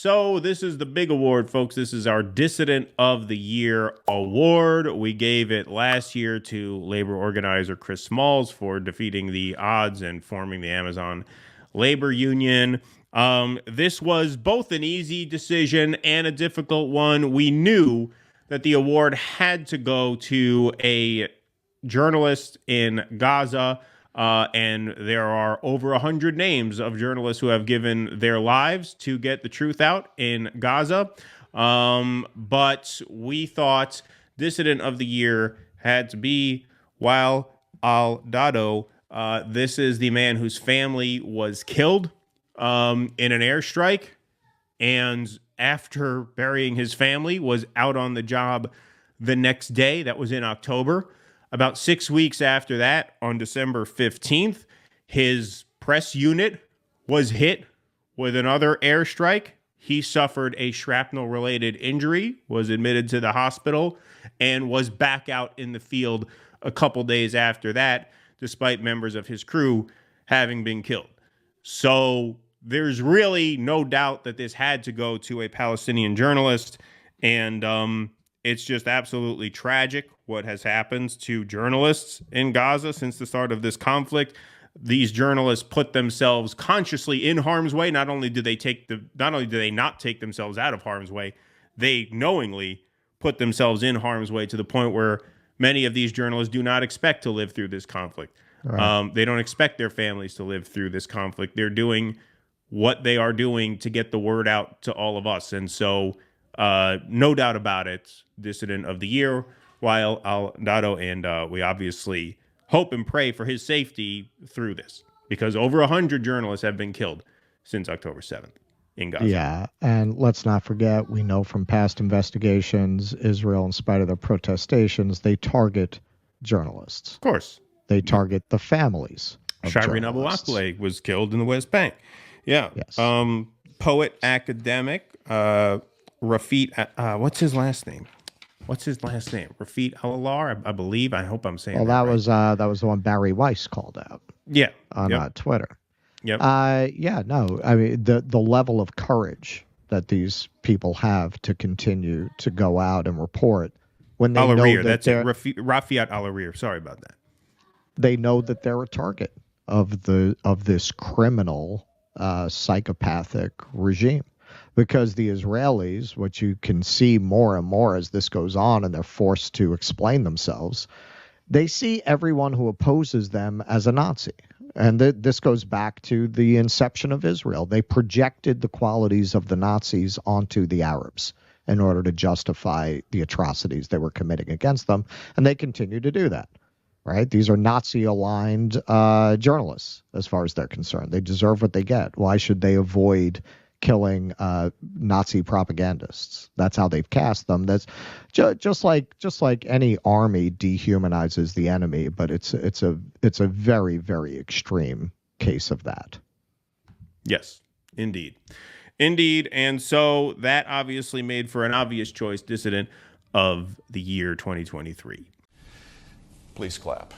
So this is the big award, folks. This is our Dissident of the Year award. We gave it last year to labor organizer Chris Smalls for defeating the odds and forming the Amazon labor union. This was both an easy decision and a difficult one. We knew that the award had to go to a journalist in Gaza. And there are over 100 names of journalists who have given their lives to get the truth out in Gaza. But we thought Dissident of the Year had to be Wael Al Dahdouh. This is the man whose family was killed in an airstrike, and after burying his family was out on the job the next day. That was in October. About 6 weeks after that, on December 15th, his press unit was hit with another airstrike. He suffered a shrapnel-related injury, was admitted to the hospital, and was back out in the field a couple days after that, despite members of his crew having been killed. So there's really no doubt that this had to go to a Palestinian journalist, and it's just absolutely tragic what has happened to journalists in Gaza since the start of this conflict. These journalists put themselves consciously in harm's way. Not only do they not take themselves out of harm's way, they knowingly put themselves in harm's way to the point where many of these journalists do not expect to live through this conflict. Right. They don't expect their families to live through this conflict. They're doing what they are doing to get the word out to all of us. And so no doubt about it, Dissident of the Year, Wael Al Dahdouh, and we obviously hope and pray for his safety through this, because over 100 journalists have been killed since October 7th in Gaza. Yeah, and let's not forget, we know from past investigations, Israel, in spite of their protestations, they target journalists. Of course. They target the families of Shireen Abu Akleh was killed in the West Bank. Yeah. Yes. Poet, academic, Rafit, what's his last name? Rafit Al-Alar, I believe. I hope I'm saying that right. That was the one Barry Weiss called out. Yeah. On Twitter. Yep. No. I mean, the level of courage that these people have to continue to go out and report when they know that Rafiat Al-Arir. Sorry about that. They know that they're a target of this criminal, psychopathic regime. Because the Israelis, which you can see more and more as this goes on and they're forced to explain themselves, they see everyone who opposes them as a Nazi. And this goes back to the inception of Israel. They projected the qualities of the Nazis onto the Arabs in order to justify the atrocities they were committing against them. And they continue to do that. Right? These are Nazi-aligned journalists as far as they're concerned. They deserve what they get. Why should they avoid killing Nazi propagandists? That's how they've cast them. That's just like any army dehumanizes the enemy, but it's a very, very extreme case of that. Yes, indeed. And so that obviously made for an obvious choice, Dissident of the Year 2023. Please clap.